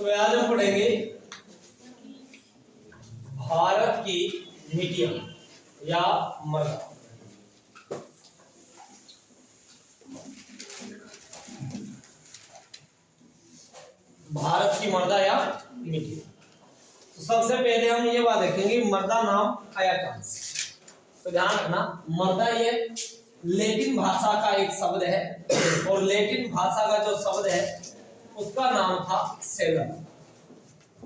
तो आज हम पढ़ेंगे भारत की मिट्टियां या मृदा। भारत की मृदा या मिट्टी। तो सबसे पहले हम ये बात देखेंगे मृदा नाम आया कहां से। तो ध्यान रखना, मृदा ये लैटिन भाषा का एक शब्द है और लैटिन भाषा का जो शब्द है उसका नाम था सेलम।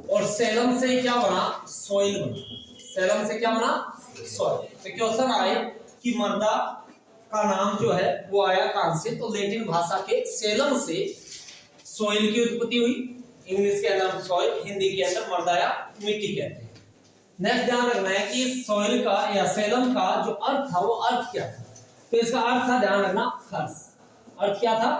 और सेलम से क्या बना? सॉइल बना। सेलम से क्या बना? सॉइल। तो क्वेश्चन आए कि मृदा का नाम जो है वो आया कहां से? तो लैटिन भाषा के सेलम से सॉइल की उत्पत्ति हुई। इंग्लिश के अंदर सॉइल, हिंदी के अंदर मृदा या मिट्टी कहते हैं। नेक्स्ट ध्यान रखना है कि सॉइल का या सेलम का जो अर्थ था वो अर्थ क्या था? तो इसका अर्थ था, ध्यान रखना, फर्श। अर्थ क्या था?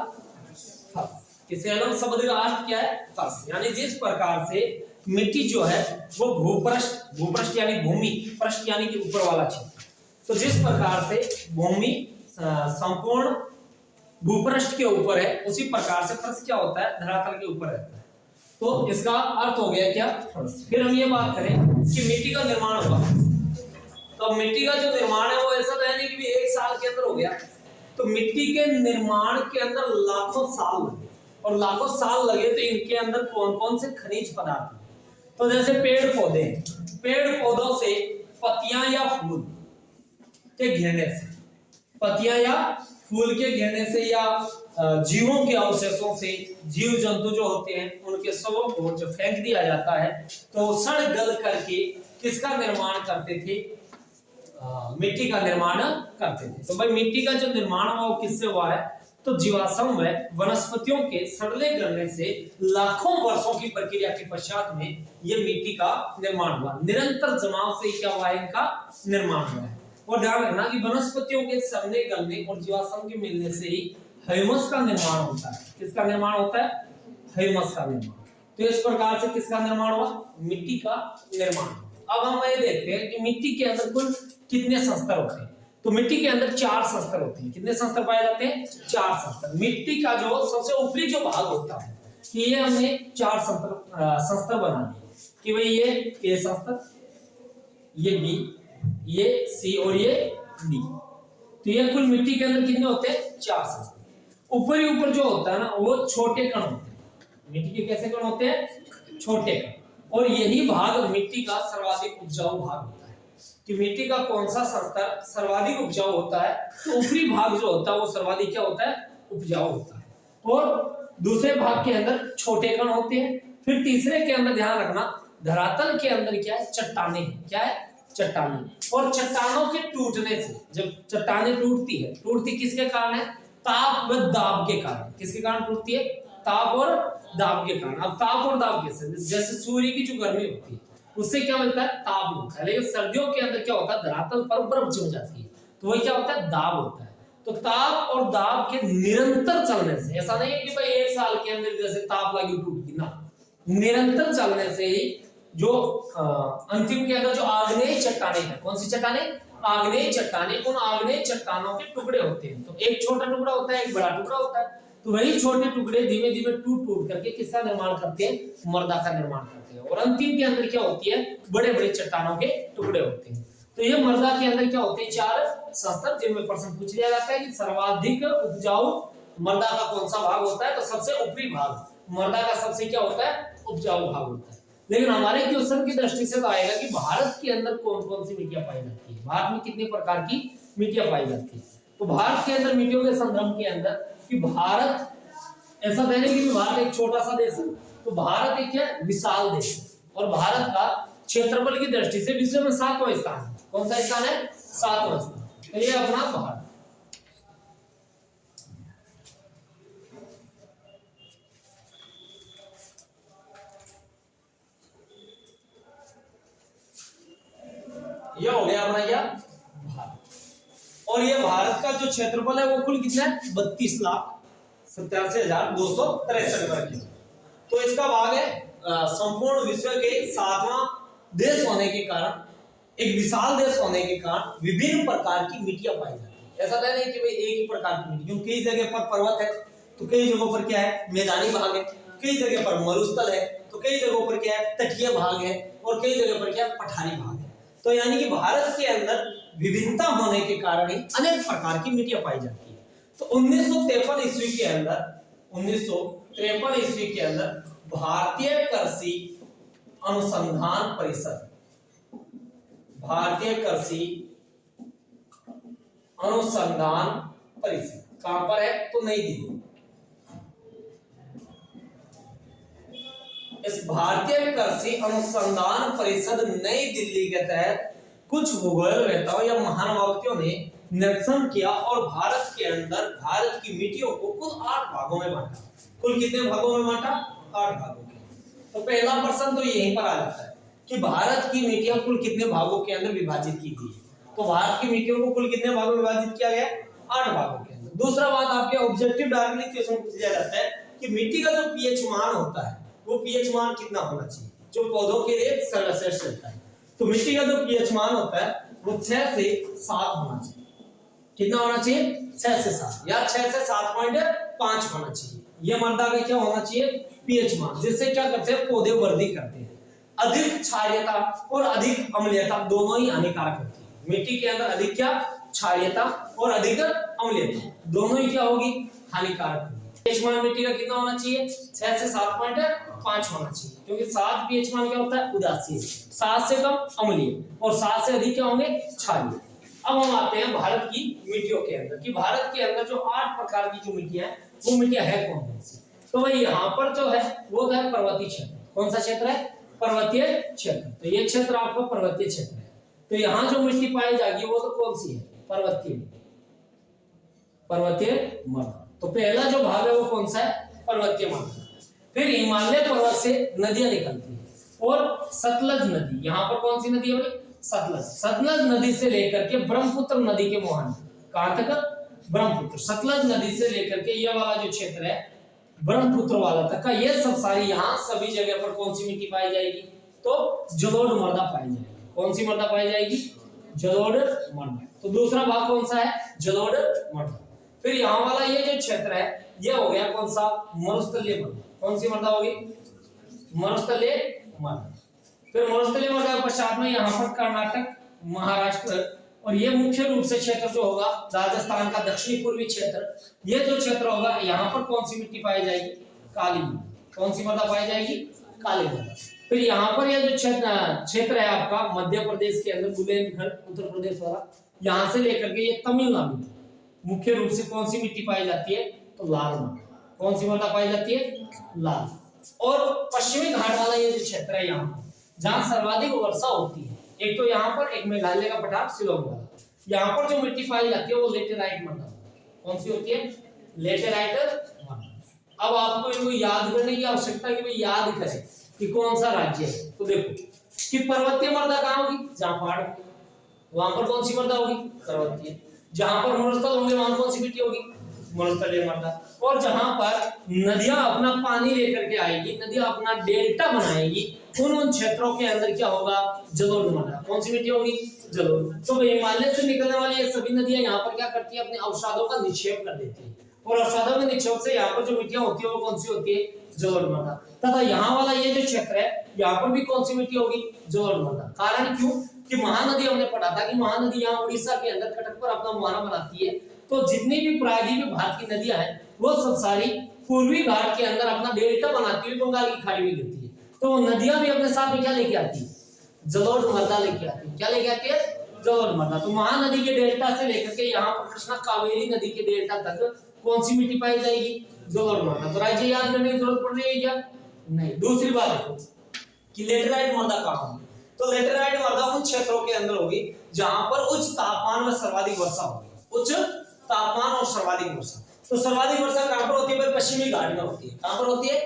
फर्श। कि सेलम शब्द का अर्थ क्या है? फर्श। यानी जिस प्रकार से मिट्टी जो है वो भूपृष्ठ, भूपृष्ठ यानी भूमि, पृष्ठ यानी कि ऊपर वाला क्षेत्र, तो जिस प्रकार से भूमि संपूर्ण भूपृष्ठ के ऊपर है उसी प्रकार से फर्श क्या होता है? धरातल के ऊपर रहता है। तो इसका अर्थ हो गया क्या? फर्श। फिर हम ये बात करें कि मिट्टी का निर्माण हुआ। तो मिट्टी का जो निर्माण है वो ऐसा तो है नहीं कि एक साल के अंदर हो गया। तो मिट्टी के निर्माण के अंदर लाखों साल लगे, और लाखों साल लगे तो इनके अंदर कौन कौन से खनिज पदार्थ हैं? तो जैसे पेड़ पौधे, पेड़ पौधों से पत्तियां या फूल के गिरने से, पत्तियां या फूल के गिरने से या जीवों के अवशेषों से, जीव जंतु जो होते हैं उनके शवों को जब फेंक दिया जाता है तो सड़ गल करके किसका निर्माण करते थे? मिट्टी का निर्माण करते थे। तो भाई मिट्टी का जो निर्माण हुआ वो किससे हुआ है? तो जीवाश्म व वनस्पतियों के सड़ने गलने से लाखों वर्षों की प्रक्रिया के पश्चात में ये मिट्टी का निर्माण हुआ। निरंतर जमाव से क्या हुआ है? इनका निर्माण हुआ है। और ध्यान रखना कि वनस्पतियों के सड़ने गलने और जीवाश्म के मिलने से ही ह्यूमस का निर्माण होता है। किसका निर्माण होता है? ह्यूमस का निर्माण। तो इस प्रकार से किसका निर्माण हुआ? मिट्टी का निर्माण। अब हम ये देखते हैं कि मिट्टी के अंदर कुल कितने संस्तर होते हैं। तो मिट्टी के अंदर 4 संस्तर होते हैं। कितने संस्तर पाए जाते हैं? 4 संस्तर। मिट्टी का जो सबसे ऊपरी जो भाग होता है कि ये हमने 4 संस्तर बना दिए कि भाई ये ए संस्तर, ये बी, ये सी और ये डी। तो ये कुल मिट्टी के अंदर कितने होते हैं? 4 संस्तर। ऊपर ही ऊपर जो होता है ना वो छोटे कण होते हैं। मिट्टी के कैसे कण होते हैं? छोटे कण। और यही भाग मिट्टी का सर्वाधिक उपजाऊ भाग होता है। कि मिट्टी का कौन सा संस्तर सर्वाधिक उपजाऊ होता है? तो ऊपरी भाग जो होता है वो सर्वाधिक क्या होता है? उपजाऊ होता है। और दूसरे भाग के अंदर छोटे कण होते हैं। फिर तीसरे के अंदर ध्यान रखना, धरातल के अंदर क्या है? चट्टाने हैं। क्या है? चट्टाने। और चट्टानों के टूटने से, जब चट्टाने टूटती है, टूटती किसके कारण है? ताप व दाब के कारण। किसके कारण टूटती है? ताप और दाब के कारण। अब ताप और दाब कैसे? जैसे सूर्य की जो गर्मी होती है उससे क्या मिलता है? ताप मिलता है। लेकिन सर्दियों के अंदर क्या होता है? धरातल पर बर्फ जम जाती है तो वही क्या होता है? दाब होता है। तो ताप और दाब के निरंतर चलने से, ऐसा नहीं है कि भाई एक साल के अंदर जैसे ताप लगी टूट गई ना, निरंतर चलने से ही जो अंतिम के अंदर जो आग्नेय चट्टाने हैं, कौन सी चट्टाने? आग्नेय चट्टाने। उन आग्नेय चट्टानों के टुकड़े होते हैं। तो एक छोटा टुकड़ा होता है, एक बड़ा टुकड़ा होता है। तो वही छोटे टुकड़े धीमे धीमे टूट टूट करके किसका निर्माण करते हैं? मृदा का निर्माण करते हैं। और अंतिम के अंदर क्या होती है? बड़े बड़े चट्टानों के टुकड़े होते हैं। तो ये मृदा के अंदर क्या होते हैं? 4 संस्तर, जिनमें प्रश्न पूछ लिया जाता है कि सर्वाधिक उपजाऊ मृदा का कौन सा भाग होता है? तो सबसे ऊपरी भाग मृदा का सबसे क्या होता है? उपजाऊ भाग होता है। लेकिन हमारे क्वेश्चन की दृष्टि से तो आएगा कि भारत के अंदर कौन कौन सी मिट्टियां पाई जाती है? भारत में कितने प्रकार की मिट्टियां पाई जाती है? तो भारत के अंदर मिट्टियों के संगम के अंदर कि भारत, ऐसा कहने कि भारत एक छोटा सा देश है, तो भारत एक क्या? विशाल देश है। और भारत का क्षेत्रफल की दृष्टि से विश्व में 7वां स्थान है। कौन सा स्थान है? 7वां स्थान। तो ये अपना भारत। यह हो गया अपना क्या? भारत। और ये भारत का जो क्षेत्रफल है वो कुल कितना है? 32,87,263 वर्ग किलोमीटर। तो इसका भाग है संपूर्ण विश्व के 7वां देश होने के कारण, एक विशाल देश होने के कारण विभिन्न प्रकार की मिट्टियां पाई जाती है। ऐसा नहीं कि भाई एक ही प्रकार की मिट्टी, क्योंकि कई जगह पर पर्वत है तो कई जगहों पर क्या है? मैदानी भाग है। कई जगह पर मरुस्थल है, तो कई जगहों पर क्या है तटीय भाग है, और कई जगह पर क्या पठारी भाग है। तो यानी कि भारत के अंदर विभिन्नता होने के कारण ही अनेक प्रकार की मिट्टियां पाई जाती है। तो 1953 ईस्वी के अंदर 1953 ईस्वी के अंदर भारतीय कृषि अनुसंधान परिषद, भारतीय कृषि अनुसंधान परिषद कहां पर है तो नई दिल्ली। इस भारतीय कृषि अनुसंधान परिषद नई दिल्ली के तहत कुछ भूगोलवेत्ताओं या महान व्यक्तियों ने निरीक्षण किया और भारत के अंदर भारत की मिट्टियों को कुल 8 भागों में बांटा। कुल कितने भागों में बांटा? 8 भागों के। तो पहला प्रश्न तो यहीं पर आ जाता है कि भारत की मिट्टियां कुल कितने भागों के अंदर विभाजित की गई है। तो भारत की मिट्टियों को कुल कितने भागों में विभाजित किया गया? 8 भागों के अंदर। दूसरा बात आपके ऑब्जेक्टिव डायरेक्टली क्वेश्चन पूछा जाता है कि मिट्टी का जो पीएच मान होता है वो पीएच मान कितना होना चाहिए जो पौधों के लिए सर्वश्रेष्ठ चलता है। तो मिट्टी का जो पीएच मान होता है वो 6 से 7 होना चाहिए। कितना होना चाहिए? 6 से 7 या 6 से 7.5 होना चाहिए। ये मृदा का क्या होना चाहिए? पीएच मान, जिससे क्या करते हैं पौधे वृद्धि करते हैं। अधिक क्षारीयता और अधिक अम्लीयता दोनों ही हानिकारक होती है। मिट्टी के अंदर अधिक क्या क्षारीयता और अधिक अम्लीयता दोनों ही क्या होगी? हानिकारक होगी। पीएच मान मिट्टी का कितना होना चाहिए? 6 से 7.5 होना चाहिए, क्योंकि 7 पीएच मान क्या होता है? उदासीन। 7 से कम अम्लीय और 7 से अधिक क्या होंगे? क्षारीय। अब हम आते हैं भारत की मिट्टियों के अंदर कि भारत के अंदर जो 8 प्रकार की जो मिट्टियां हैं वो मिट्टियां है कौन कौन सी। तो भाई यहाँ पर जो है वो है पर्वतीय क्षेत्र। कौन सा क्षेत्र है? पर्वतीय क्षेत्र। तो ये क्षेत्र आपका पर्वतीय क्षेत्र है। तो यहाँ जो मिट्टी पाई जाएगी वो तो कौन सी है? पर्वतीय, पर्वतीय मृदा। तो पहला जो भाग है वो कौन सा है? पर्वतीय मृदा। फिर हिमालय पर्वत से नदियां निकलती है और सतलज नदी, यहाँ पर कौन सी नदी है भाई? सतलज। सतलज नदी से लेकर के ब्रह्मपुत्र नदी के मुहाने, कहां तक? ब्रह्मपुत्र। सतलज नदी से लेकर के ये वाला जो क्षेत्र है ब्रह्मपुत्र वाला तक का, ये सब सारी यहाँ सभी जगह पर कौन सी मिट्टी पाई जाएगी? तो जलोढ़ मृदा पाई जाएगी। कौन सी मृदा पाई जाएगी? जलोढ़ मृदा। तो दूसरा भाग कौन सा है? जलोढ़ मृदा। फिर यहाँ वाला ये जो क्षेत्र है ये हो गया कौन सा? मरुस्थलीय मृदा। कौन सी मृदा होगी? मरुस्थलीय मृदा। फिर मरुस्थलीय मृदा के पश्चात में यहाँ पर कर्नाटक, महाराष्ट्र और ये मुख्य रूप से क्षेत्र जो होगा राजस्थान का दक्षिणी पूर्वी क्षेत्र, ये जो क्षेत्र होगा यहाँ पर कौन सी मिट्टी पाई जाएगी? काली मृदा। कौन सी मृदा पाई जाएगी? काली मृदा। फिर यहाँ पर ये जो क्षेत्र है आपका मध्य प्रदेश के अंदर बुंदेलखंड उत्तर प्रदेश वाला, यहाँ से लेकर के ये तमिलनाडु मुख्य रूप से कौन सी मिट्टी पाई जाती है? तो लाल मृदा। कौन सी मृदा पाई जाती है? लाल। और पश्चिमी घाट वाला ये जो क्षेत्र है यहाँ जहाँ सर्वाधिक वर्षा होती है, एक तो यहाँ पर, एक मेघालय का पठार शिलोंग वाला, यहाँ पर जो मिट्टी पाई जाती है वो लेटेराइट मृदा। कौन सी होती है? लेटेराइट मृदा। अब आपको इनको याद करने की आवश्यकता है कि भाई याद करें कि कौन सा राज्य है। तो देखो कि पर्वतीय मृदा कहाँ होगी? जहाँ पहाड़, वहां पर कौन सी मृदा होगी? पर्वतीय। जहां पर मरुस्थल होंगे वहां कौन सी मिट्टी होगी? मरुस्थलीय मृदा। और जहां पर नदियां अपना पानी लेकर के आएगी, नदियां अपना डेल्टा बनाएगी, उन क्षेत्रों के अंदर क्या होगा? जलोढ़ मृदा। कौन सी मिट्टी होगी? जलोढ़। तो हिमालय से निकलने वाली ये सभी नदियां यहाँ पर क्या करती है? अपने अवसादों का निक्षेप कर देती है और अवसादों के निक्षेप से यहाँ पर जो मिट्टियां होती है वो कौन सी होती है? जलोढ़ मृदा। तथा यहाँ वाला ये जो क्षेत्र है यहाँ पर भी कौन सी मिट्टी होगी? जलोढ़ मृदा। कारण क्यों? कि महानदी हमने पढ़ा था कि महानदी यहाँ उड़ीसा के अंदर कटक पर अपना मुहाना बनाती है, तो जितनी भी प्रायद्वीपीय भारत की नदियां हैं वो सब सारी पूर्वी घाट के अंदर अपना डेल्टा बनाती हुई बंगाल की खाड़ी में गिरती है। तो नदियां भी अपने साथ में क्या लेके आती है? जलोढ़ मृदा लेके आती है। क्या लेके आती है? जलोढ़ मृदा। तो महानदी के डेल्टा से लेकर के यहाँ पर कृष्णा कावेरी नदी के डेल्टा तक कौन सी मिट्टी पाई जाएगी? जलोढ़ मृदा। तो राज्य याद करने की जरूरत पड़ रही है क्या? नहीं। दूसरी बात देखो कि लेटेराइट मृदा कहाँ होगी? तो लेटेराइट मृदा उन क्षेत्रों के अंदर होगी जहां पर उच्च तापमान व सर्वाधिक वर्षा होगी। उच्च तापमान और सर्वाधिक वर्षा। तो सर्वाधिक वर्षा कहां पर होती है? पश्चिमी घाट में होती है। कहां पर होती है?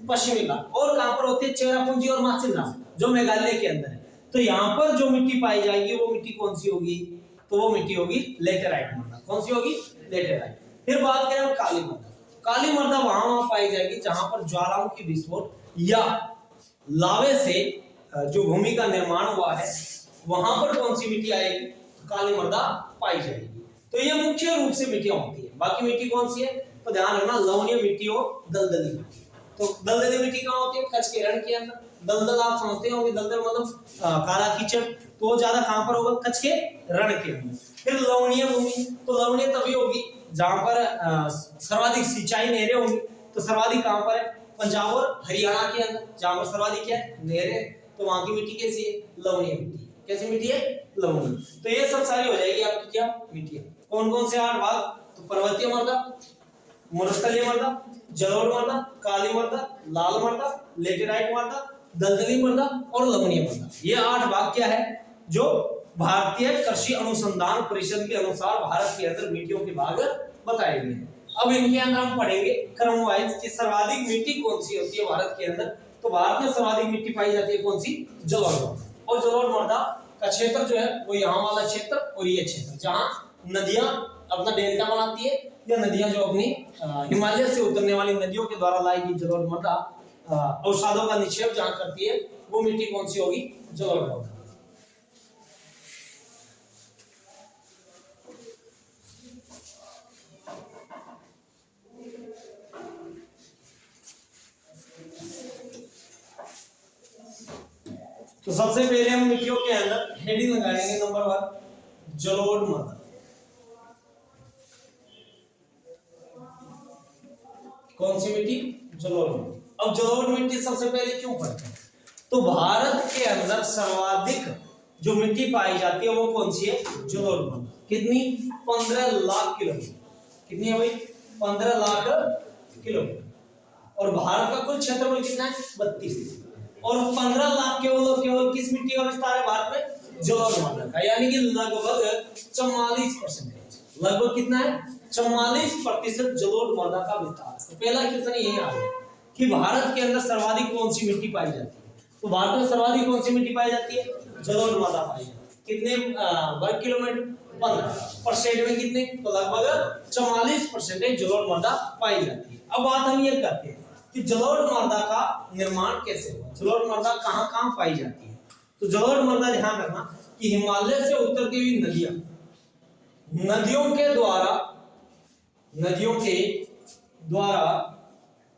पश्चिमी घाट। और कहां पर होती है? चेरापूंजी और मासिनराम जो मेघालय के अंदर है। तो यहाँ पर जो मिट्टी पाई जाएगी वो मिट्टी कौन सी होगी? तो वो मिट्टी होगी लेटेराइट मृदा। कौन सी होगी? लेटेराइट। फिर बात करें हम काली मृदा। काली मृदा वहां पाई जाएगी जहां पर ज्वालामुखी विस्फोट या लावे से जो भूमि का निर्माण हुआ है वहां पर कौन सी मिट्टी आएगी? काली मृदा पाई जाएगी। तो ये मुख्य रूप से मिट्टियां होती है। बाकी मिट्टी कौन सी है? तो ध्यान रखना, लवणीय मिट्टी और दलदली मिट्टी। तो दलदली मिट्टी कहाँ होती है? कच्छ के रण के अंदर। दलदल आप समझते होंगे, दलदल मतलब काला कीचड़, तो वो ज्यादा कहाँ पर होगा? कच्छ के रण के अंदर। फिर लवणीय भूमि, तो लवणीय तभी होगी जहां पर सर्वाधिक सिंचाई नहरें होंगी। तो सर्वाधिक कहां पर है? पंजाब और हरियाणा के अंदर, जहां पर सर्वाधिक क्या है? नहरें। तो वहां की मिट्टी कैसी है? लवणीय मिट्टी। कैसी मिट्टी है? लवणीय। तो ये सब सारी हो जाएगी आपकी क्या? मिट्टी। कौन कौन से 8 भाग? तो पर्वतीय मृदा, मरुस्थलीय मृदा, जलोढ़ मृदा, काली मृदा, लाल मृदा, लेटेराइट मृदा, दलदली मृदा और लवणीय मृदा। ये 8 भाग क्या है? जो भारतीय कृषि अनुसंधान परिषद के अनुसार भारत के अंदर मिट्टियों के भाग बताए गए हैं। अब इनके अंदर हम पढ़ेंगे क्रम वाइज कि सर्वाधिक मिट्टी कौन सी होती है भारत के अंदर। तो भारत में सर्वाधिक मिट्टी पाई जाती है कौन सी? जलोढ़ मृदा। और जलोढ़ मृदा का क्षेत्र जो है वो यहाँ वाला क्षेत्र और ये क्षेत्र, जहाँ नदियां अपना डेल्टा बनाती है या नदियां जो अपनी हिमालय से उतरने वाली नदियों के द्वारा लाई गई जलोढ़ मृदा अवसादों का निक्षेप जहाँ करती है, वो मिट्टी कौन सी होगी? जलोढ़ मृदा। तो सबसे पहले हम मिट्टियों के अंदर हेडिंग लगाएंगे नंबर 1 जलोढ़ मृदा। कौन सी मिट्टी? जलोढ़ मिट्टी। अब जलोढ़ मिट्टी सबसे पहले क्यों पढ़ते हैं? तो भारत के अंदर सर्वाधिक जो मिट्टी पाई जाती है वो कौन सी है? जलोढ़ मृदा। कितनी? 15 लाख किलोमीटर। कितनी है भाई? 15 लाख किलोमीटर। और भारत का कुल क्षेत्रफल कितना है? 32। और 15 लाख केवल किस मिट्टी का विस्तार है भारत में? जलोढ़ मृदा का। यानी कि लगभग 44%। लगभग कितना है? 44% जलोढ़ मृदा का विस्तार। तो पहला क्वेश्चन यही आ गया कि भारत के अंदर सर्वाधिक कौन सी मिट्टी पाई जाती है? तो भारत में सर्वाधिक कौन सी मिट्टी पाई जाती है? जलोढ़ मृदा पाई जाती है। कितने वर्ग किलोमीटर? 15%। में कितने? तो लगभग 44% जलोढ़ मृदा पाई जाती है। अब बात हम ये करते हैं कि जलोढ़ मृदा का निर्माण कैसे हुआ? जलोढ़ मृदा कहाँ कहाँ पाई जाती है? तो जलोढ़ मृदा ध्यान रखना कि हिमालय से उतरती हुई नदियां, नदियों के द्वारा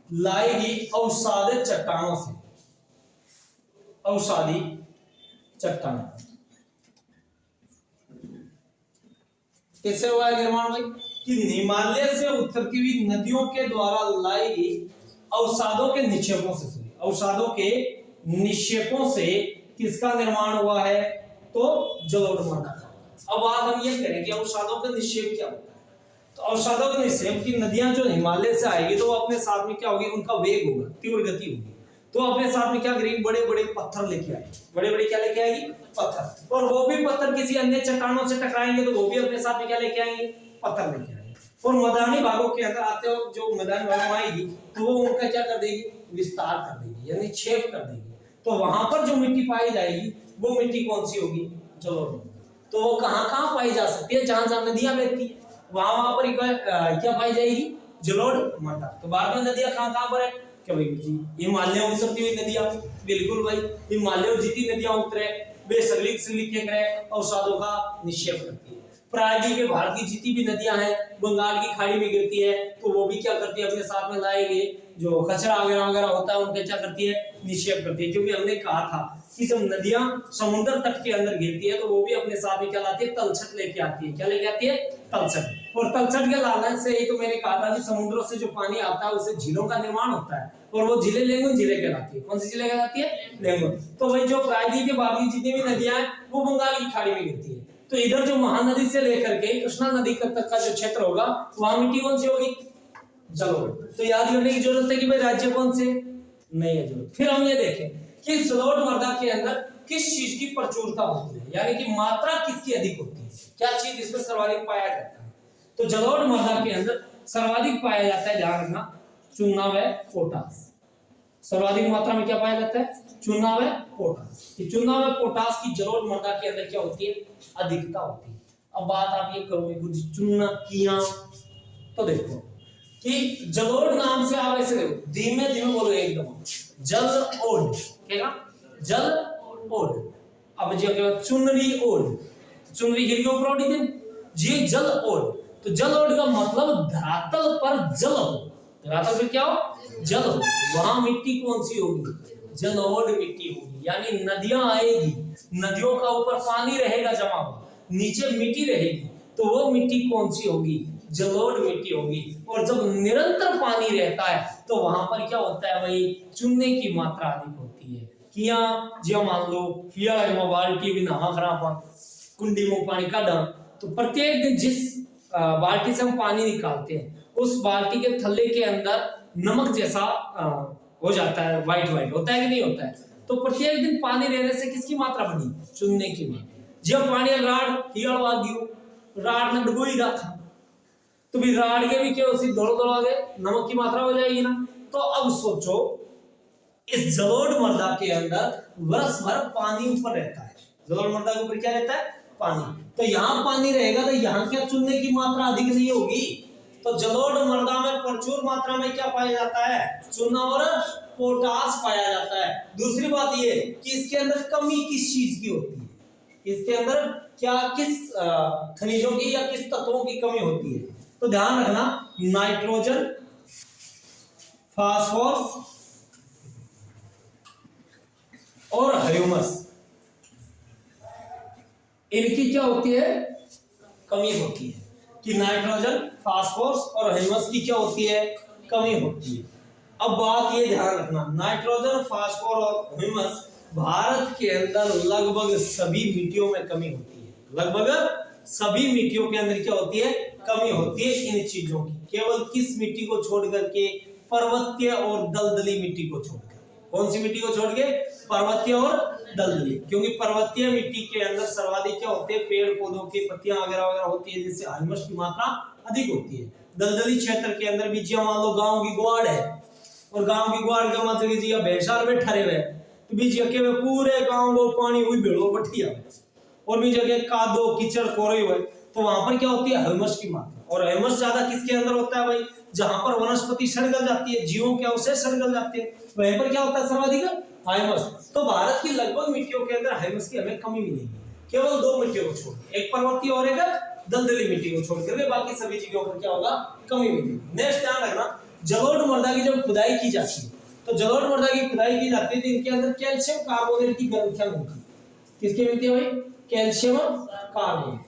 लाई गई अवसादित चट्टानों से, अवसादी चट्टान कैसे हुआ है निर्माण भाई? कि हिमालय से उतरती हुई नदियों के द्वारा लाई गई अवसादों के निक्षेपों से, अवसादों के निक्षेपों से किसका निर्माण हुआ है? तो जलोढ़ मृदा का। अब बात हम ये करें कि अवसादों का निक्षेप क्या होता है? तो अवसादों का निक्षेप की नदियां जो हिमालय से आएगी तो वो अपने साथ में क्या होगी? उनका वेग होगा, तीव्र गति होगी। तो अपने साथ में क्या करेगी? बड़े बड़े पत्थर लेके आएगी। बड़े बड़े क्या लेके आएगी? पत्थर। और वो भी पत्थर किसी अन्य चट्टानों से टकराएंगे तो वो भी अपने साथ में क्या लेके आएंगे? पत्थर लेके आएंगे। और मैदानी भागों के अंदर आते हो जो मैदानी भाग में आएगी तो वो उनका क्या कर देगी? विस्तार कर देगी, यानी छेद कर देगी। तो वहां पर जो मिट्टी पाई जाएगी वो मिट्टी कौन सी होगी? जलोढ़ मृदा। तो वो कहाँ कहाँ पाई जा सकती है? जहां जहां नदियां बहती है वहां पर क्या पाई जाएगी? जलोढ़ मृदा। तो भारत में नदियां कहाँ कहाँ पर है? क्या भाई जी? हिमालय उतरती हुई नदियां, बिल्कुल भाई। हिमालय जितनी नदियां उतरे वे सगली के अवसादों का निक्षेप करती है। प्रायद्वीप के भारत की जितनी भी नदियां हैं बंगाल की खाड़ी में गिरती है तो वो भी क्या करती है? अपने साथ में लाएगी जो कचरा वगैरह होता है उनके क्या करती है? निक्षेप करती है। क्योंकि हमने कहा था कि जब नदियां समुद्र तट के अंदर गिरती है तो वो भी अपने साथ में क्या लाती है? तलछट लेके आती है। क्या लेके आती है? तलछट। और तलछट के लाने से ही तो मैंने कहा था कि समुद्रों से जो पानी आता है उससे झीलों का निर्माण होता है और वो झीलें लेंगुन झीलें कहलाती है। कौन सी झीलें कहलाती है? लेंगुन। तो वही जो प्रायद्वीप के भारत की जितनी भी नदियां हैं वो बंगाल की खाड़ी में गिरती है। तो इधर जो महानदी से लेकर के कृष्णा नदी तक का जो क्षेत्र होगा वहां मिट्टी कौन सी होगी? जलोढ़। तो याद करने की जरूरत है कि भाई राज्य कौन से? नहीं है जरूरत। फिर हम ये देखें कि जलोढ़ मृदा के अंदर किस चीज की प्रचुरता होती है, यानी कि मात्रा किसकी अधिक होती है? क्या चीज इसमें सर्वाधिक पाया जाता है? तो जलोढ़ मृदा के अंदर सर्वाधिक पाया जाता है, ध्यान रखना, चूना व पोटास। सर्वाधिक मात्रा में क्या पाया जाता है? चूना व पोटास। चूना व पोटास की जलोढ़ मृदा के अंदर क्या होती है? अधिकता होती है। अब बात आप ये करोगे चूना किया तो देखो कि जलोढ़ नाम से आप ऐसे देखो, धीमे धीमे बोलो एकदम, जल ओढ़, क्या? जल ओढ़। अब जो चुनरी ओढ़, चुनरी गिर के ऊपर ओढ़ी थी जी, जल ओढ़। तो जल ओढ़ का मतलब धरातल पर जल हो। धरातल पे क्या हो? जल हो, वहां मिट्टी कौन सी होगी? जलोढ़ मिट्टी होगी। यानी नदियां आएगी, नदियों का ऊपर पानी रहेगा जमा हुआ, नीचे मिट्टी रहेगी, तो वो मिट्टी कौन सी होगी? जलोढ़ मिट्टी होगी। और जब निरंतर पानी रहता है तो वहां पर क्या होता है भाई? चूने की मात्रा अधिक होती है। किया जो मान लो हिया बाल्टी भी नहा खराब कुंडी में पानी का डर, तो प्रत्येक दिन जिस बाल्टी से हम पानी निकालते हैं उस बाल्टी के थल्ले के अंदर नमक जैसा हो जाता है, व्हाइट व्हाइट होता है कि नहीं होता है? तो प्रत्येक दिन पानी रहने से किसकी मात्रा बढ़ी? चूने की मात्रा। जब पानी राड़ हिया राड़ ने डुबो ही रखा, तो भी राड़ के भी क्या उसी दौड़ दौड़ा गए, नमक की मात्रा हो जाएगी ना। तो अब सोचो इस जलोढ़ मृदा के अंदर वर्ष भर पानी ऊपर रहता है। जलोढ़ मृदा के ऊपर क्या रहता है? पानी। तो यहाँ पानी रहेगा तो यहाँ क्या चूने की मात्रा अधिक नहीं होगी? तो जलोढ़ मृदा में प्रचुर मात्रा में क्या पाया जाता है? चूना और पोटास पाया जाता है। दूसरी बात ये कि इसके अंदर कमी किस चीज की होती है? इसके अंदर क्या किस खनिजों की या किस तत्वों की कमी होती है? तो ध्यान रखना, नाइट्रोजन, फास्फोरस और ह्यूमस, इनकी क्या होती है? कमी होती है। कि नाइट्रोजन, फास्फोरस और ह्यूमस की क्या होती है? कमी होती है। अब बात ये ध्यान रखना, नाइट्रोजन, फास्फोरस और ह्यूमस भारत के अंदर लगभग सभी मिट्टियों में कमी होती है। लगभग सभी मिट्टियों के अंदर क्या होती है? कमी होती है इन चीजों की। केवल किस मिट्टी को छोड़ करके? पर्वतीय और दलदली मिट्टी को छोड़कर। कौन सी मिट्टी को छोड़ के? पर्वतीय और दलदली। क्योंकि पर्वतीय मिट्टी के अंदर सर्वाधिक क्या होते हैं? पेड़ पौधों की पत्तियां वगैरह वगैरह होती है, जिससे ह्यूमस की मात्रा अधिक होती है। दलदली क्षेत्र के अंदर भी जिया मान लो गांव की गुआड़ है और गांव की गुआड़ के मात्र जी भैंसार में ठहरे हुए, तो बीच के में पूरे गांव लोग पानी हुई भेड़ो बठिया और भी जगह कादो कीचड़ कोरे हुए, तो वहां पर क्या होती है? ह्यूमस की मात्रा। और ह्यूमस ज्यादा किसके अंदर होता है भाई? जहां पर वनस्पति सड़गल जाती है, जीवों के अवशेष सड़गल जाते हैं, वहीं पर क्या होता है? सर्वाधिक ह्यूमस। तो भारत की लगभग मिट्टियों के अंदर ह्यूमस की हमें कमी मिलेगी, केवल दो मिट्टियों को छोड़, एक पर्वतीय और एक दलदली मिट्टी को छोड़कर बाकी सभी जगहों पर क्या होगा? कमी मिलेगी। नेक्स्ट ध्यान रखना, जलोढ़ मृदा की जब खुदाई की जाती है तो जलोढ़ मृदा की खुदाई की जाती है तो इनके अंदर कैल्शियम कार्बोनेट की ग्रंथियां मिलती है। किसकी मिलती है भाई? कैल्शियम कार्बोनेट,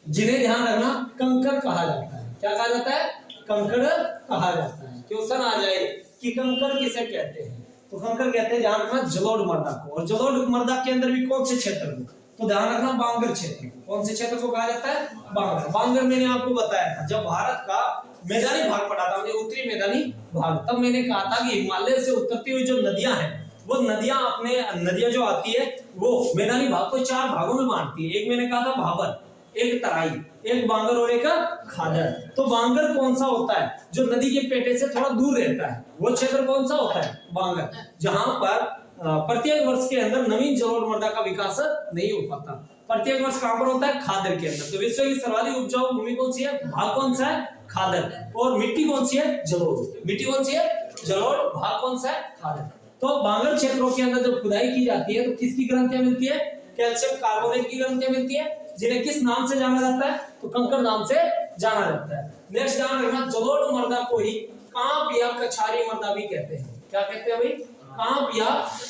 जिन्हें ध्यान रखना कंकड़ कहा जाता है। क्या कहा जाता है? कंकड़ कहा जाता है। क्वेश्चन आ जाए कि कंकड़ किसे कहते हैं? तो कंकड़ कहते हैं, ध्यान रखना, जलोढ़ मृदा को। और जलोढ़ मृदा के अंदर भी कौन से क्षेत्र को? तो ध्यान रखना, बांगर क्षेत्र। कौन से क्षेत्र को कहा जाता है? बांगर। बांगर मैंने आपको बताया था जब भारत का मैदानी भाग पढ़ा था, उत्तरी मैदानी भाग, तब मैंने कहा था कि हिमालय से उतरती हुई जो नदियां हैं वो नदियां जो आती है वो मैदानी भाग को चार भागों में बांटती है। एक मैंने कहा था भाबर, एक तराई, एक बांगर और एक खादर। तो बांगर कौन सा होता है? जो नदी के पेटे से थोड़ा दूर रहता है, वो क्षेत्र कौन सा होता है? बांगर, जहां पर प्रत्येक वर्ष के अंदर नवीन जलोढ़ मृदा का विकास नहीं हो पाता। प्रत्येक वर्ष कहां पर होता है? खादर के अंदर। तो विश्व की सर्वाधिक उपजाऊ भूमि कौन सी है? भाग कौन सा है? खादर। और मिट्टी कौन सी है? जलोढ़। मिट्टी कौन सी है? जलोढ़। भाग कौन सा है? खादर। तो बांगर क्षेत्रों के अंदर जब खुदाई की जाती है तो किसकी ग्रंथियां मिलती है? कैल्शियम कार्बोनेट की ग्रंथियां मिलती है, जिन्हें किस नाम से जाना जाता है? तो कंकड़ नाम से जाना जाता है। नेक्स्ट ध्यान रखना, जलोढ़ मृदा को ही कांप या कछारी मृदा भी कहते हैं। क्या कहते हैं भाई? कांप या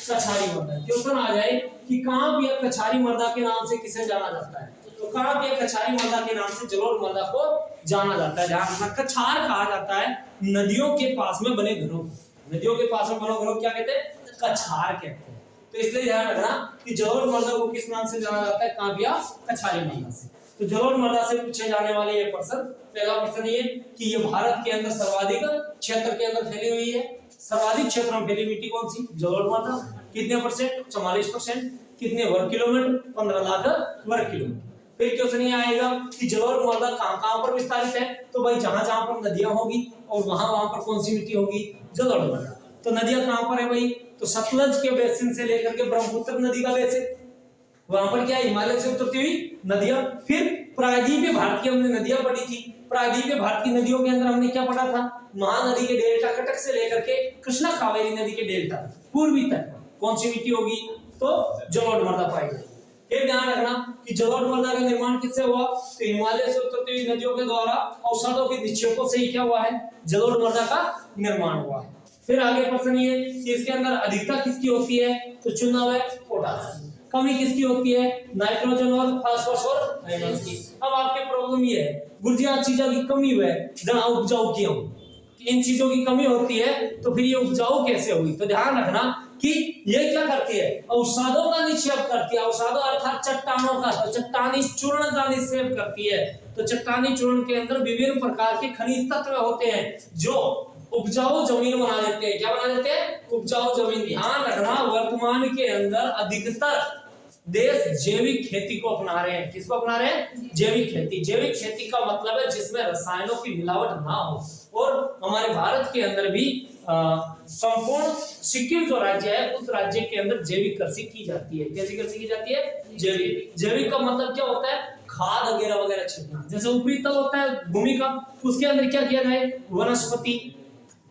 कछारी मृदा। क्वेश्चन आ जाए कि कांप या कछारी मृदा के नाम से किसे जाना जाता है? तो कांप या कछारी मृदा के नाम से जलोढ़ मृदा को जाना जाता है। ध्यान रखना, कछार कहा जाता है नदियों के पास में बने घरों को। नदियों के पास में बने घरों क्या कहते हैं? कछार कहते हैं। तो इसलिए ध्यान रखना कि जलोढ़ मृदा को किस नाम से जाना जाता है? कांप या कछारी मृदा से। तो जलोढ़ मृदा से पूछे जाने वाले ये प्रश्न, पहला प्रश्न ये कि ये भारत के अंदर सर्वाधिक क्षेत्र के अंदर फैली हुई है। सर्वाधिक क्षेत्र में फैली मिट्टी कौन सी? जलोढ़ मृदा। कितने परसेंट? 44%। कितने वर्ग किलोमीटर? 15 लाख वर्ग किलोमीटर। फिर क्वेश्चन ये आएगा कि जलोढ़ मृदा कहां पर विस्तारित है? तो भाई जहां पर नदियां होगी और वहां पर कौन सी मिट्टी होगी? जलोढ़ मृदा। तो नदियां कहां पर है भाई? तो सतलज के बेसिन से लेकर के ब्रह्मपुत्र नदी का बेसिन, वहां पर क्या? हिमालय से उतरती हुई नदियां। फिर प्रायद्वीपीय भारत की हमने नदियां पढ़ी थी। प्रायद्वीपीय भारत की नदियों के अंदर हमने क्या पढ़ा था? महानदी के डेल्टा कटक से लेकर के कृष्णा कावेरी नदी के डेल्टा पूर्वी तक कौन सी मिट्टी होगी? तो जलोढ़ मृदा पाई जाएगी। फिर ध्यान रखना कि जलोढ़ मृदा का निर्माण किससे हुआ? तो हिमालय से उतरती हुई नदियों के द्वारा अवसादों के निक्षेपों से ही क्या हुआ है, जलोढ़ मृदा का निर्माण हुआ है। फिर आगे प्रश्न ये कि इसके अंदर अधिकता किसकी होती है, तो चुना हुआ है पोटास। कमी किसकी होती है, नाइट्रोजन और फास्फोरस और आयरन की। अब आपके प्रॉब्लम ये है गुरुजी चीजों की कमी हुई है जहां उपजाऊ किया हो, इन चीजों की कमी होती है तो फिर ये उपजाऊ कैसे हुई। तो ध्यान रखना कि ये क्या करती है, अवसादों का निक्षेप करती है। अवसादों अर्थात चट्टानों का, तो चट्टानी चूर्ण का निक्षेप करती है। तो चट्टानी चूर्ण के अंदर विभिन्न प्रकार के खनिज तत्व होते हैं जो उपजाऊ जमीन बना देते हैं। क्या बना देते हैं, उपजाऊ जमीन। ध्यान रखना वर्तमान के अंदर अधिकतर देश जैविक खेती को अपना रहे हैं। किसको अपना रहे हैं, जैविक खेती। जैविक खेती का मतलब है जिसमें रसायनों की मिलावट ना हो। और हमारे भारत के अंदर भी संपूर्ण सिक्किम जो राज्य है उस राज्य के अंदर जैविक कृषि की जाती है। कैसी कृषि की जाती है, जैविक। जैविक का मतलब क्या होता है, खाद वगैरह वगैरह छिड़कना। जैसे ऊपरी तल होता है भूमि का, उसके अंदर क्या किया जाए, वनस्पति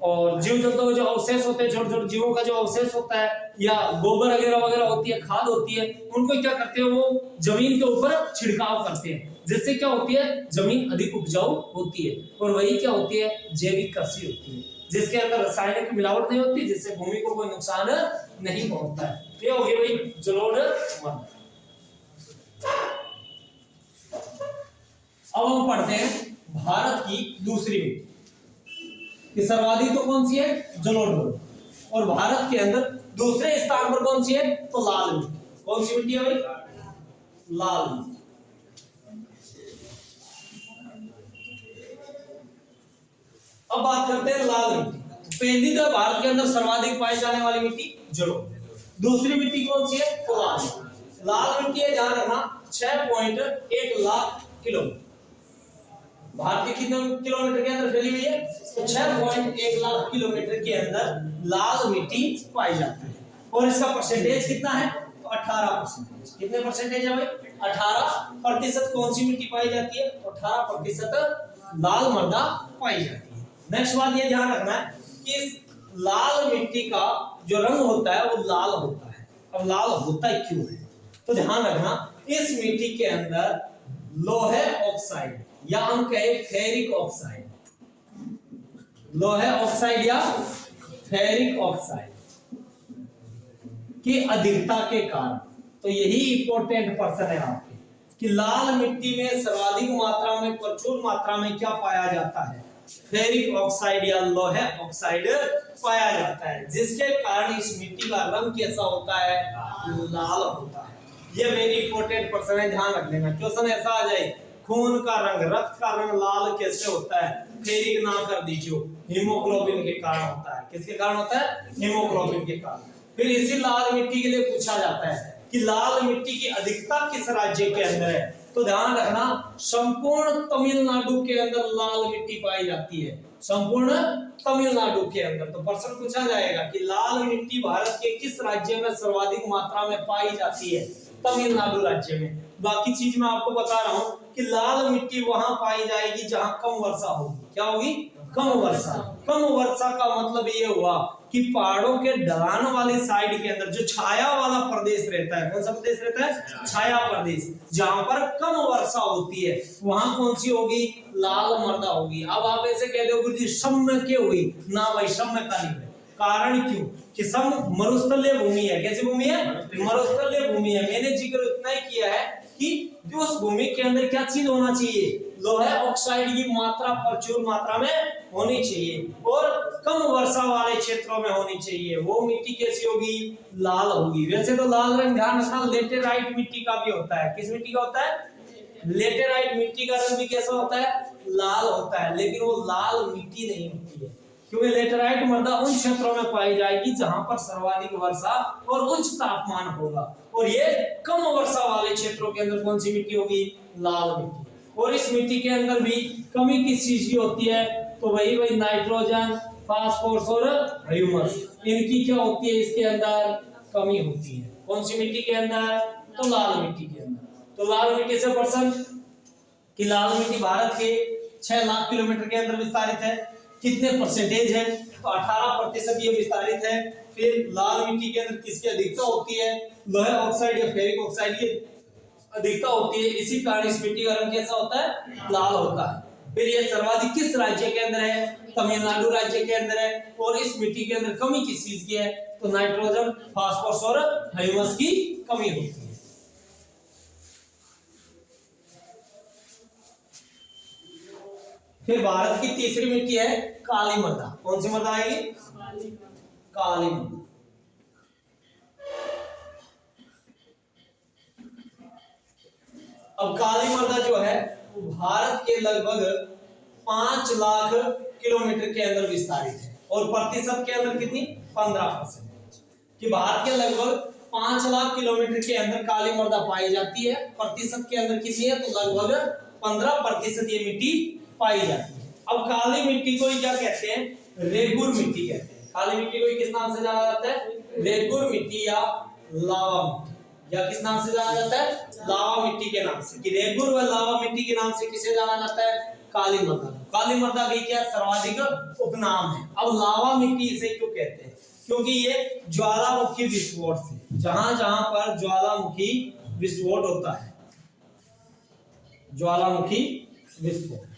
और जीव जंतु जो अवशेष होते हैं, छोटे छोटे जीवों का जो अवशेष होता है या गोबर वगैरह वगैरह होती है, खाद होती है, उनको क्या करते हैं वो जमीन के ऊपर छिड़काव करते हैं। जिससे क्या होती है, जमीन अधिक उपजाऊ होती है। और वही क्या होती है, जैविक कृषि होती है जिसके अंदर रासायनिक मिलावट नहीं होती, जिससे भूमि को कोई नुकसान नहीं पहुंचता है। ये हो गया भाई जलोढ़ मृदा। अब हम पढ़ते हैं भारत की दूसरी मिट्टी कि सर्वाधिक तो कौन सी है, जलोढ़ मृदा। और भारत के अंदर दूसरे स्थान पर कौन सी है, तो लाल मिट्टी। कौन सी मिट्टी है भाई, लाल मिट्टी। अब बात करते हैं लाल मिट्टी। पहली तो भारत के अंदर सर्वाधिक पाई जाने वाली मिट्टी जलोढ़। दूसरी मिट्टी कौन सी है, तो लाल मिट्टी। लाल मिट्टी है, ध्यान रखना 6.1 लाख किलोमीटर। भारत के कितने किलोमीटर के अंदर फैली हुई है, तो 6.1 लाख किलोमीटर के अंदर लाल मिट्टी पाई जाती है। और इसका परसेंटेज कितना है, तो 18%। कितने परसेंटेज है भाई, 18%। कौन सी मिट्टी पाई जाती है, तो 18% लाल मृदा पाई जाती है। नेक्स्ट बात ये ध्यान रखना है कि इस लाल मिट्टी का जो रंग होता है वो लाल होता है। अब लाल होता है क्यों है, तो ध्यान रखना इस मिट्टी के अंदर लोहे ऑक्साइड या हम कहें फेरिक ऑक्साइड, लोहे ऑक्साइड या फेरिक ऑक्साइड की अधिकता के कारण, तो यही इंपॉर्टेंट पर्सन है आपके कि लाल मिट्टी में सर्वाधिक मात्रा में, प्रचुर मात्रा में क्या पाया जाता है, फेरिक ऑक्साइड या लोहे ऑक्साइड पाया जाता है। जिसके कारण इस मिट्टी का रंग कैसा होता है, लाल होता है। ये वेरी इंपॉर्टेंट पर्सन है, ध्यान रख लेना। क्वेश्चन ऐसा आ जाए, खून का रंग, रक्त का रंग लाल कैसे होता है, फेरिक ना कर दीजिए, हीमोग्लोबिन के कारण होता है। किसके कारण होता है, हीमोग्लोबिन के कारण। फिर इसी लाल मिट्टी के लिए पूछा जाता है कि लाल मिट्टी की अधिकता किस राज्य के अंदर है, तो ध्यान रखना संपूर्ण तमिलनाडु के अंदर लाल मिट्टी पाई जाती है। संपूर्ण तमिलनाडु के अंदर। तो प्रश्न पूछा जाएगा कि लाल मिट्टी भारत के किस राज्य में सर्वाधिक मात्रा में पाई जाती है, तमिलनाडु राज्य में। बाकी चीज मैं आपको बता रहा हूं कि लाल मिट्टी वहां पाई जाएगी जहां कम वर्षा होगी। क्या होगी, कम वर्षा। कम वर्षा का मतलब ये हुआ कि पहाड़ों के ढलान वाले साइड के अंदर जो छाया वाला प्रदेश रहता है, कौन सा प्रदेश रहता है, छाया प्रदेश, जहां पर कम वर्षा होती है वहां कौन सी होगी, लाल मृदा होगी। अब आप ऐसे कह दो गुरुजी सम्य क्यों हुई, ना भाई सम्य का नहीं है। कारण क्यों कि सम मरुस्थलीय भूमि है। कैसी भूमि है, मरुस्थलीय भूमि है। मैंने जिक्र उतना ही किया है कि उस भूमि के अंदर क्या चीज होना चाहिए, लोहे ऑक्साइड की मात्रा प्रचुर मात्रा में होनी चाहिए और कम वर्षा वाले क्षेत्रों में होनी चाहिए। वो मिट्टी कैसी होगी, लाल होगी। वैसे तो लाल रंग ध्यान रखना लेटेराइट मिट्टी का भी होता है। किस मिट्टी का होता है, लेटेराइट मिट्टी का रंग भी कैसा होता है, लाल होता है। लेकिन वो लाल मिट्टी नहीं होती है क्योंकि लेटेराइट मृदा उन क्षेत्रों में पाई जाएगी जहां पर सर्वाधिक वर्षा और उच्च तापमान होगा। और ये कम वर्षा वाले क्षेत्रों के अंदर कौन सी मिट्टी होगी, लाल मिट्टी। और इस मिट्टी के अंदर भी कमी किस चीज की होती है, तो वही नाइट्रोजन, फास्फोरस और ह्यूमस, इनकी क्या होती है, इसके अंदर कमी होती है। कौन सी मिट्टी के अंदर, तो लाल मिट्टी के अंदर। तो लाल मिट्टी से पर्सन कि लाल मिट्टी भारत के 6 लाख किलोमीटर के अंदर विस्तारित है। कितने परसेंटेज है, तो 18% ये विस्तारित है। फिर लाल मिट्टी के अंदर किसकी अधिकता होती है, लोहे ऑक्साइड या फेरिक ऑक्साइड की अधिकता होती है, इसी कारण इस मिट्टी का रंग कैसा होता है, लाल होता है। फिर ये सर्वाधिक किस राज्य के अंदर है, तमिलनाडु राज्य के अंदर है। और इस मिट्टी के अंदर कमी किस चीज की है, तो नाइट्रोजन, फास्फोरस और ह्यूमस की कमी होती है। फिर भारत की तीसरी मिट्टी है काली मृदा। कौन सी मृदा आएगी, काली मृदा। अब काली मृदा जो है भारत के लगभग 5 लाख किलोमीटर के अंदर विस्तारित है और प्रतिशत के अंदर कितनी, 15%। कि भारत के लगभग 5 लाख किलोमीटर के अंदर काली मृदा पाई जाती है, प्रतिशत के अंदर कितनी है, तो लगभग 15% ये मिट्टी पाई जाती है। अब काली मिट्टी को क्या कहते हैं, रेगुर मिट्टी कहते हैं। काली मिट्टी को किस नाम से जाना जाता है, रेगुर मिट्टी या लावा मिट्टी, या किस नाम से जाना जाता है, लावा मिट्टी के नाम से। कि रेगुर व लावा मिट्टी के नाम से किसे जाना जाता है, काली मृदा। काली मृदा की क्या सर्वाधिक उपनाम है। अब लावा मिट्टी इसे क्यों कहते हैं, क्योंकि ये ज्वालामुखी विस्फोट से, जहां जहां पर ज्वालामुखी विस्फोट होता है, ज्वालामुखी विस्फोट,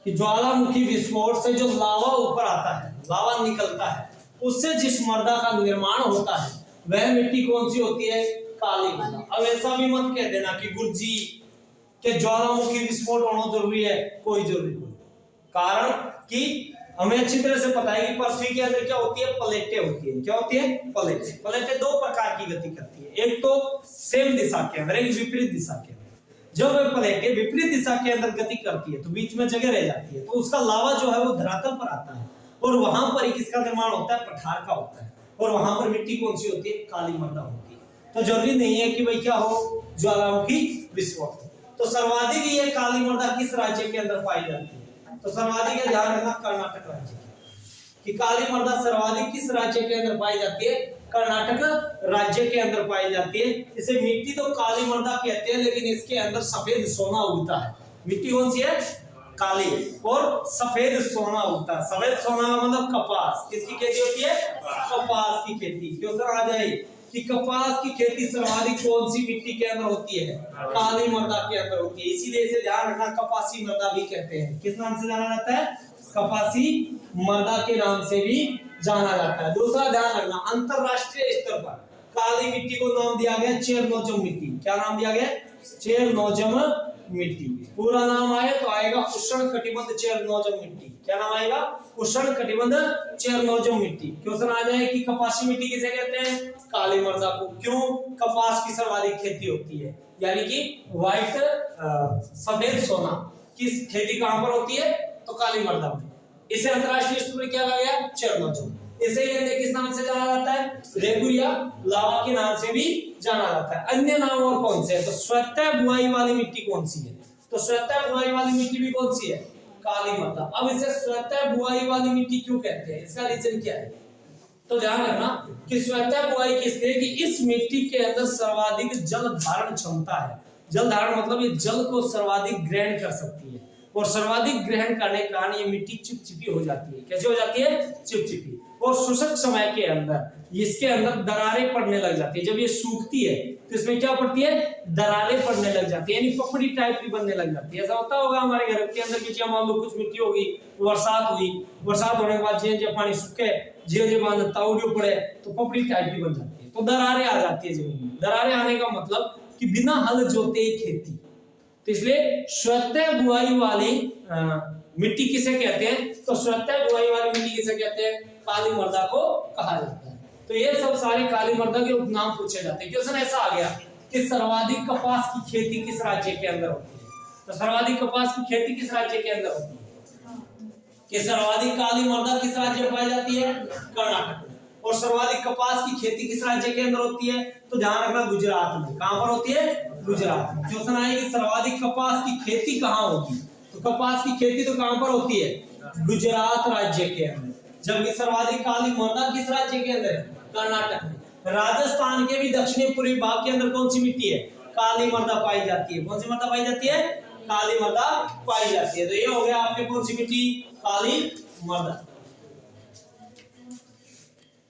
कि ज्वालामुखी विस्फोट से जो लावा ऊपर आता है, लावा निकलता है, उससे जिस मृदा का निर्माण होता है वह मिट्टी कौन सी होती है, काली मृदा। अब ऐसा भी मत कह देना कि गुरुजी के ज्वालामुखी विस्फोट होना जरूरी है, कोई जरूरी नहीं। कारण कि हमें अच्छी तरह से पता है कि पृथ्वी के अंदर क्या होती है, प्लेटें होती है। क्या होती है, प्लेटें। प्लेटें दो प्रकार की गति करती है, एक तो सेम दिशा के अंदर, एक विपरीत दिशा के अंदर। जब वे प्लेटें विपरीत दिशा के अंदर गति करती है तो बीच में जगह रह जाती है, तो उसका लावा जो है वो धरातल पर आता है और वहां पर ही किसका निर्माण होता है, पठार का होता है। और वहां पर मिट्टी कौन सी होती है, काली मृदा होती है। तो जरूरी नहीं है कि भाई क्या हो, ज्वालामुखी विस्फोट। तो सर्वाधिक ये काली मृदा किस राज्य के अंदर पाई जाती है, तो सर्वाधिक है, ध्यान रखना, कर्नाटक राज्य की काली मृदा सर्वाधिक किस राज्य के अंदर पाई जाती है, कर्नाटक राज्य के अंदर पाई जाती है। इसे मिट्टी तो काली मृदा कहते हैं, लेकिन इसके अंदर सफेद सोना उगता है। मिट्टी कौन सी है, काली, और सफेद सोना उगता है। सफेद सोना मतलब कपास। किसकी खेती होती है, कपास की खेती। क्वेश्चन आ जाए कि कपास की खेती सर्वाधिक कौन सी मिट्टी के अंदर होती है, काली मृदा के अंदर होती है। इसीलिए इसे ध्यान रखना, कपासी मृदा भी कहते हैं। किस नाम से जाना जाता है, कपासी मृदा के नाम से भी जाना जाता है। दूसरा ध्यान रखना, अंतरराष्ट्रीय स्तर पर काली मिट्टी को नाम दिया गया चेरनोजम मिट्टी। क्या नाम दिया गया, चेरनोजम मिट्टी। पूरा नाम आए तो आएगा उष्ण कटिबंध चेरनोजम मिट्टी। क्या नाम आएगा, उष्ण कटिबंध चेरनोजम मिट्टी। क्वेश्चन आ जाए कि कपासी मिट्टी किसे कहते हैं, काली मृदा को। क्यों, कपास की सर्वाधिक खेती होती है, यानी कि व्हाइट सफेद सोना की खेती कहां पर होती है, तो काली मृदा में। इसे अंतरराष्ट्रीय स्तर पर क्या कहा गया, चेरनोजम। इसे किस नाम से जाना जाता है, रेगुर या लावा के नाम से भी जाना जाता है। अन्य नाम और कौन से है, तो स्वतः बुआई वाली मिट्टी कौन सी है, तो स्वतः बुआई वाली मिट्टी भी कौन सी है, काली मृदा। अब इसे स्वतः बुआई वाली मिट्टी क्यों कहते हैं, इसका रीजन क्या है, तो ध्यान रखना कि स्वतः बुआई किसलिए, कि इस मिट्टी के अंदर सर्वाधिक जल धारण क्षमता है। जल धारण मतलब ये जल को सर्वाधिक ग्रहण कर सकती है, और सर्वाधिक ग्रहण करने के कारण ये मिट्टी चिपचिपी हो जाती है। कैसे हो जाती है, चिपचिपी। और शुष्क समय के अंदर इसके अंदर दरारें पड़ने लग जाती है। जब ये सूखती है तो इसमें क्या पड़ती है, दरारें पड़ने लग जाती है, यानी पपड़ी टाइप की बनने लग जाती है। ऐसा होता होगा हमारे घर के अंदर भी, मान लो कुछ मिट्टी होगी, बरसात हुई, बरसात होने के बाद जे पानी सूखे, जे बांध ताउडियो पड़े तो पपड़ी टाइप की बन जाती है, तो दरारें आ जाती है जमीन में। दरारें आने का मतलब कि बिना हल जोते खेती। तो इसलिए स्वतः बुआई वाली मिट्टी किसे कहते हैं, तो स्वतः बुआई वाली मिट्टी किसे कहते हैं, काली मृदा को कहा जाता है। तो ये सब सारे काली मृदा के उपनाम पूछे जाते हैं। क्वेश्चन ऐसा आ गया कि सर्वाधिक कपास की खेती किस राज्य के अंदर होती है, तो सर्वाधिक कपास की खेती किस राज्य के अंदर होती है, कि सर्वाधिक काली मृदा किस राज्य में पाई जाती है, कर्नाटक में। और सर्वाधिक कपास की खेती किस राज्य के अंदर होती है, तो ध्यान रखना, गुजरात में। कहां पर होती है, गुजरात में। क्वेश्चन आए कि सर्वाधिक कपास की खेती कहां होगी, तो कपास की खेती तो कहां पर होती है, गुजरात राज्य के अंदर। जबकि सर्वाधिक काली मृदा किस राज्य के अंदर है, कर्नाटक में। राजस्थान के भी दक्षिणी पूर्वी भाग के अंदर कौन सी मिट्टी है, काली मृदा पाई जाती है। कौन सी मृदा पाई जाती है, काली मृदा पाई जाती है। तो ये हो गया आपके कौन सी मिट्टी, काली मृदा।